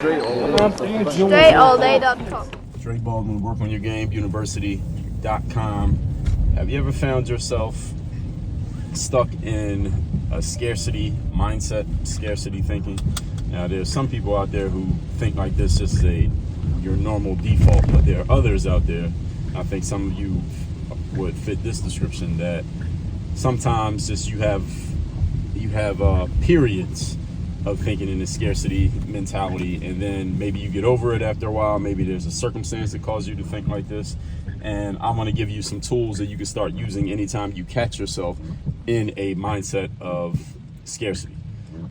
StraightallDay.com. Dre Baldwin, workonyourgameuniversity.com. Have you ever found yourself stuck in a scarcity mindset, scarcity thinking? Now, there's some people out there who think like this is your normal default, but there are others out there, I think some of you would fit this description, that sometimes just you have periods of thinking in a scarcity mentality, and then maybe you get over it after a while. Maybe there's a circumstance that causes you to think like this, and I want to give you some tools that you can start using anytime you catch yourself in a mindset of scarcity,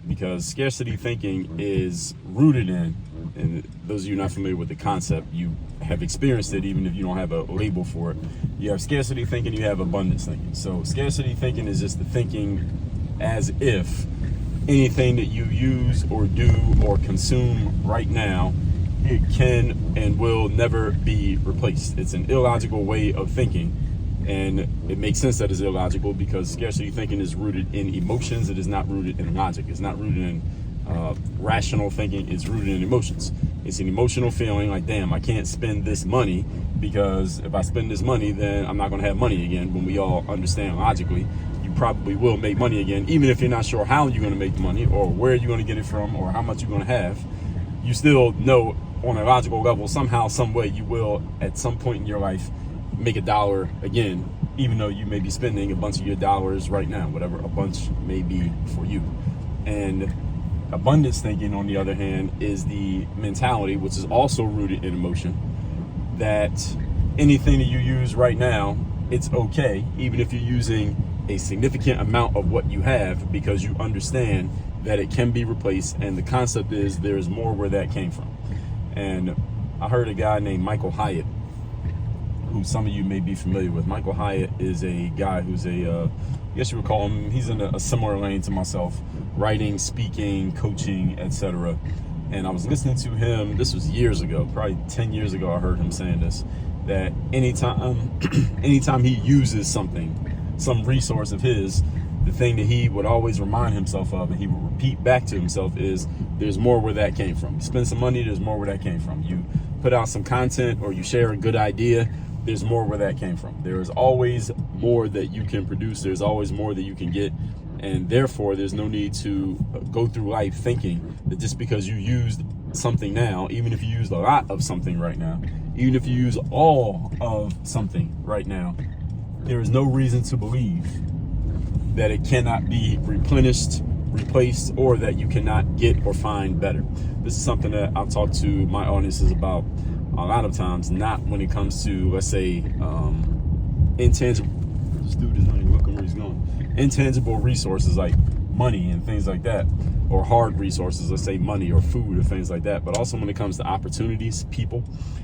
because scarcity thinking is rooted in, and those of you not familiar with the concept, you have experienced it even if you don't have a label for it. You have scarcity thinking, you have abundance thinking. So scarcity thinking is just the thinking as if anything that you use or do or consume right now, it can and will never be replaced. It's an illogical way of thinking, and it makes sense that it's illogical because scarcity thinking is rooted in emotions. It is not rooted in logic. It's not rooted in rational thinking. It's rooted in emotions. It's an emotional feeling like, damn, I can't spend this money, because if I spend this money, then I'm not going to have money again. When we all understand logically, you probably will make money again, even if you're not sure how you're going to make the money or where you're going to get it from or how much you're going to have. You still know on a logical level, somehow, some way, you will at some point in your life make a dollar again, even though you may be spending a bunch of your dollars right now, whatever a bunch may be for you. And abundance thinking, on the other hand, is the mentality, which is also rooted in emotion, that anything that you use right now, it's okay, even if you're using a significant amount of what you have, because you understand that it can be replaced, and the concept is there's more where that came from. And I heard a guy named Michael Hyatt, who some of you may be familiar with. Michael Hyatt is a guy who's I guess you would call him, he's in a similar lane to myself, writing, speaking, coaching, etc. And I was listening to him, this was years ago, probably 10 years ago, I heard him saying this, that anytime he uses something, some resource of his, the thing that he would always remind himself of, and he would repeat back to himself, is there's more where that came from. You spend some money, there's more where that came from. You put out some content or you share a good idea, there's more where that came from. There is always more that you can produce. There's always more that you can get. And therefore, there's no need to go through life thinking that just because you used something now, even if you used a lot of something right now, even if you use all of something right now, there is no reason to believe that it cannot be replenished, replaced, or that you cannot get or find better. This is something that I've talked to my audiences about a lot of times, not when it comes to, let's say, intangible, this dude is not even looking where he's going, intangible resources like money and things like that, or hard resources, let's say money or food or things like that, but also when it comes to opportunities, people.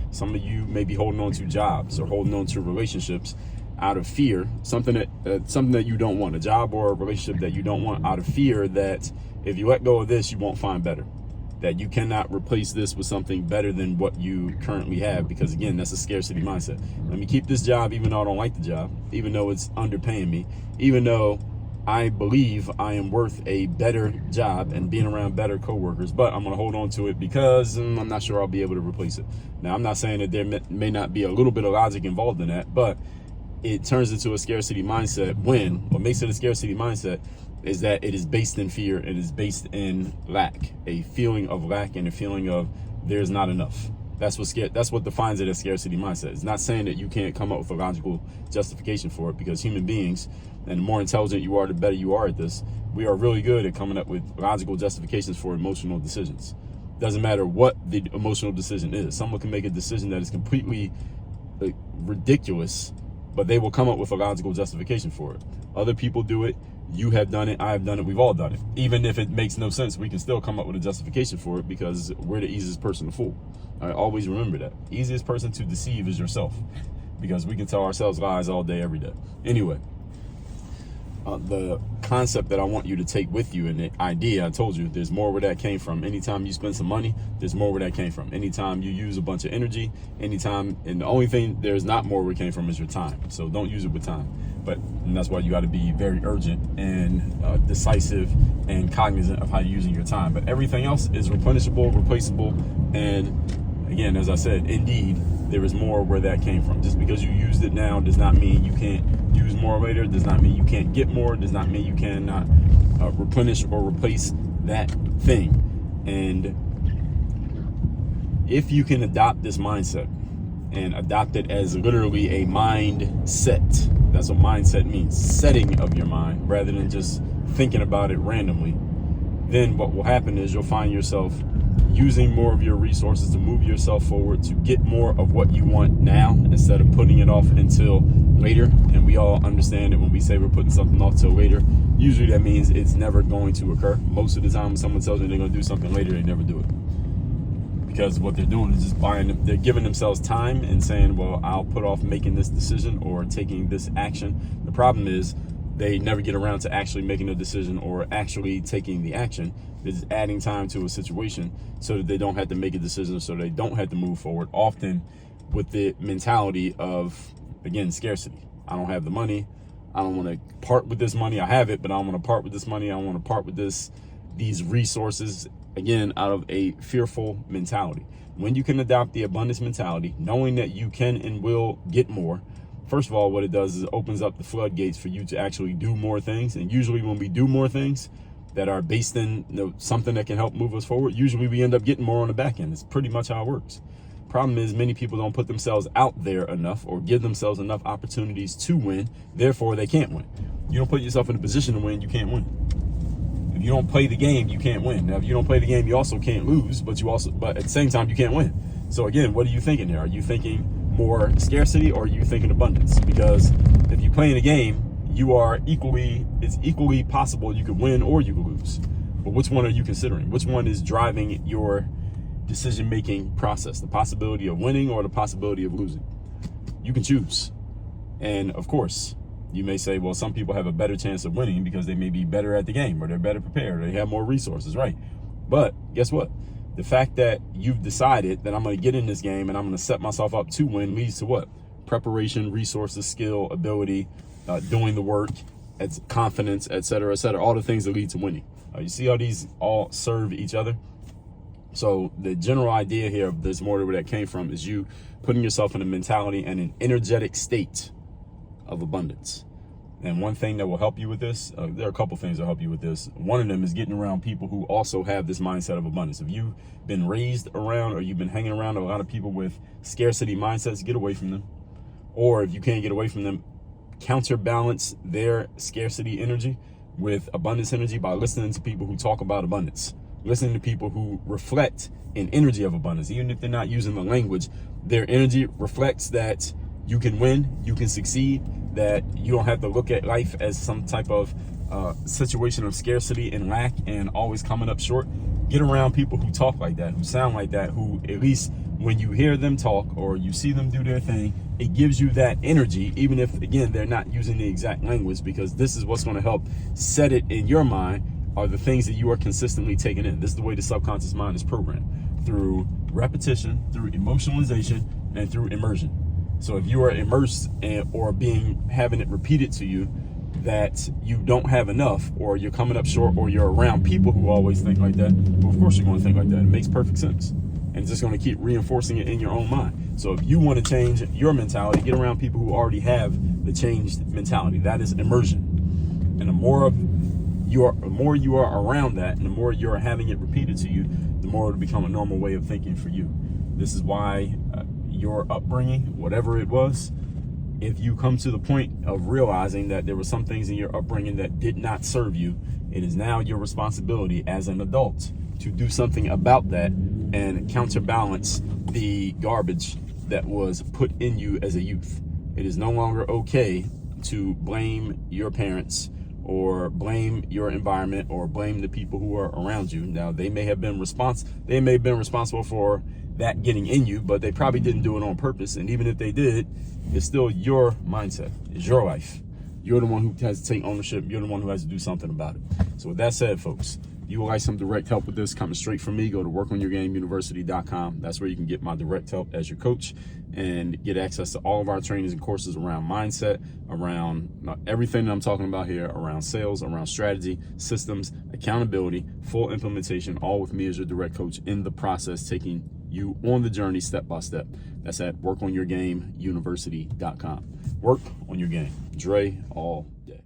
Some of you may be holding on to jobs or holding on to relationships out of fear, something that you don't want, a job or a relationship that you don't want, out of fear that if you let go of this, you won't find better, that you cannot replace this with something better than what you currently have, because again, that's a scarcity mindset. Let me keep this job even though I don't like the job, even though it's underpaying me, even though I believe I am worth a better job and being around better coworkers, but I'm going to hold on to it because I'm not sure I'll be able to replace it. Now, I'm not saying that there may not be a little bit of logic involved in that, but it turns into a scarcity mindset when what makes it a scarcity mindset is that it is based in fear. It is based in lack, a feeling of lack and a feeling of there's not enough. That's what defines it as scarcity mindset. It's not saying that you can't come up with a logical justification for it, because human beings, and the more intelligent you are, the better you are at this, we are really good at coming up with logical justifications for emotional decisions. Doesn't matter what the emotional decision is. Someone can make a decision that is completely ridiculous, but they will come up with a logical justification for it. Other people do it. You have done it. I have done it. We've all done it. Even if it makes no sense, we can still come up with a justification for it, because we're the easiest person to fool. I always remember that. Easiest person to deceive is yourself, because we can tell ourselves lies all day, every day. Anyway, the concept that I want you to take with you, and the idea, I told you, there's more where that came from. Anytime you spend some money, there's more where that came from. Anytime you use a bunch of energy, anytime, and the only thing there's not more where it came from is your time. So don't use it with time. And that's why you got to be very urgent and decisive and cognizant of how you're using your time. But everything else is replenishable, replaceable, and again, as I said, indeed, there is more where that came from. Just because you used it now does not mean you can't use more later, does not mean you can't get more, does not mean you cannot replenish or replace that thing. And if you can adopt this mindset and adopt it as literally a mindset, that's what mindset means, setting of your mind, rather than just thinking about it randomly, then what will happen is you'll find yourself using more of your resources to move yourself forward, to get more of what you want now instead of putting it off until later. And we all understand that when we say we're putting something off till later, usually that means it's never going to occur. Most of the time when someone tells me they're going to do something later, they never do it. Because what they're doing is just they're giving themselves time and saying, well, I'll put off making this decision or taking this action. The problem is they never get around to actually making a decision or actually taking the action. It's adding time to a situation so that they don't have to make a decision, so they don't have to move forward, often with the mentality of, again, scarcity. I don't have the money. I don't want to part with this money. I have it, but I don't want to part with this money. I don't want to part with these resources, again, out of a fearful mentality. When you can adopt the abundance mentality, knowing that you can and will get more, first of all, what it does is it opens up the floodgates for you to actually do more things. And usually when we do more things that are based in something that can help move us forward, usually we end up getting more on the back end. It's pretty much how it works. Problem is, many people don't put themselves out there enough or give themselves enough opportunities to win. Therefore, they can't win. You don't put yourself in a position to win, you can't win. If you don't play the game, you can't win. Now, if you don't play the game, you also can't lose, but at the same time, you can't win. So again, what are you thinking here? Are you thinking more scarcity or are you thinking abundance? Because if you're playing a game, it's equally possible you could win or you could lose. But which one are you considering? Which one is driving your decision-making process? The possibility of winning or the possibility of losing? You can choose. And of course, you may say, well, some people have a better chance of winning because they may be better at the game or they're better prepared or they have more resources, right? But guess what? The fact that you've decided that I'm going to get in this game and I'm going to set myself up to win leads to what? Preparation, resources, skill, ability, doing the work, confidence, et cetera, all the things that lead to winning. You see how these all serve each other? So the general idea here of this more where that came from is you putting yourself in a mentality and an energetic state of abundance. And one thing that will help you with this, there are a couple things that help you with this. One of them is getting around people who also have this mindset of abundance. If you've been raised around or you've been hanging around a lot of people with scarcity mindsets, get away from them. Or if you can't get away from them, counterbalance their scarcity energy with abundance energy by listening to people who talk about abundance, listening to people who reflect an energy of abundance. Even if they're not using the language, their energy reflects that you can win, you can succeed, that you don't have to look at life as some type of situation of scarcity and lack and always coming up short. Get around people who talk like that, who sound like that, who at least when you hear them talk or you see them do their thing, it gives you that energy, even if, again, they're not using the exact language, because this is what's going to help set it in your mind are the things that you are consistently taking in. This is the way the subconscious mind is programmed, through repetition, through emotionalization, and through immersion. So if you are immersed or having it repeated to you that you don't have enough, or you're coming up short, or you're around people who always think like that, well, of course you're going to think like that. It makes perfect sense. And it's just going to keep reinforcing it in your own mind. So if you want to change your mentality, get around people who already have the changed mentality. That is immersion. And the more you are around that, and the more you're having it repeated to you, the more it'll become a normal way of thinking for you. This is why your upbringing, whatever it was, if you come to the point of realizing that there were some things in your upbringing that did not serve you, it is now your responsibility as an adult to do something about that and counterbalance the garbage that was put in you as a youth. It is no longer okay to blame your parents or blame your environment or blame the people who are around you. Now, they may have been responsible for that getting in you, but they probably didn't do it on purpose. And even if they did, it's still your mindset. It's your life. You're the one who has to take ownership. You're the one who has to do something about it. So with that said, folks, you would like some direct help with this coming straight from me, go to workonyourgameuniversity.com. That's where you can get my direct help as your coach and get access to all of our trainings and courses around mindset, around everything that I'm talking about here, around sales, around strategy, systems, accountability, full implementation, all with me as your direct coach in the process, taking you on the journey step by step. That's at workonyourgameuniversity.com. Work on your game. Dre all day.